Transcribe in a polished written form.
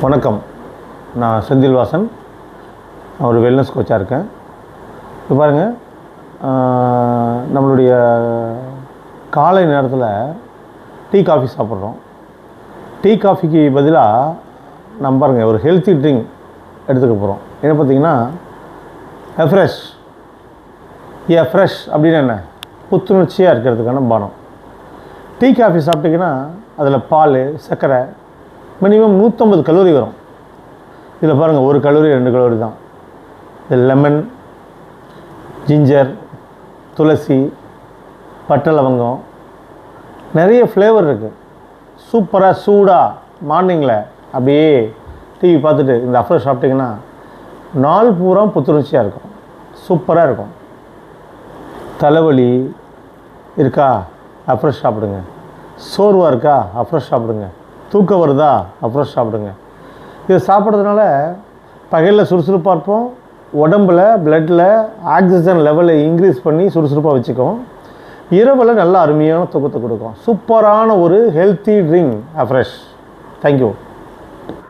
வணக்கம். நான் செந்தில்வாசன். நான் ஒரு வெல்னஸ் கோச்சாக இருக்கேன். இப்போ பாருங்கள், நம்மளுடைய காலை நேரத்தில் டீ காஃபி சாப்பிட்றோம். டீ காஃபிக்கு பதிலாக நம்ம பாருங்கள் ஒரு ஹெல்த்தி ட்ரிங்க் எடுத்துக்க போகிறோம். என்ன பார்த்திங்கன்னா ஃப்ரெஷ் அப்படின்னு என்ன, புத்துணர்ச்சியாக இருக்கிறதுக்கான பானம். டீ காஃபி சாப்பிட்டிங்கன்னா அதில் பால், சர்க்கரை, மினிமம் 150 கலோரி வரும். இதில் பாருங்கள், 1 கலோரி 2 கலோரி தான். இது லெமன், ஜிஞ்சர், துளசி, பட்டை லவங்கம், நிறைய ஃப்ளேவர் இருக்குது. சூப்பராக சூடாக மார்னிங்கில் அப்படியே டிவி பார்த்துட்டு இந்த அஃப்ரெஷ் சாப்பிட்டிங்கன்னா நாள் பூரா புத்துணர்ச்சியாக இருக்கும், சூப்பராக இருக்கும். தலைவலி இருக்கா, அஃப்ரெஷ் சாப்பிடுங்க. சோர்வாக இருக்கா, அஃப்ரெஷ் சாப்பிடுங்க. தூக்கம் வருதா, அஃப்ரெஷ் சாப்பிடுங்க. இதை சாப்பிட்றதுனால பகலில் சுறுசுறுப்பாக இருப்போம். உடம்பில் பிளட்டில் ஆக்சிஜன் லெவலை இன்க்ரீஸ் பண்ணி சுறுசுறுப்பாக வச்சுக்கும். இரவில் நல்ல அருமையான தூக்கத்தை கொடுக்கும். சூப்பரான ஒரு ஹெல்த்தி ட்ரிங்க் அஃப்ரெஷ். தேங்க்யூ.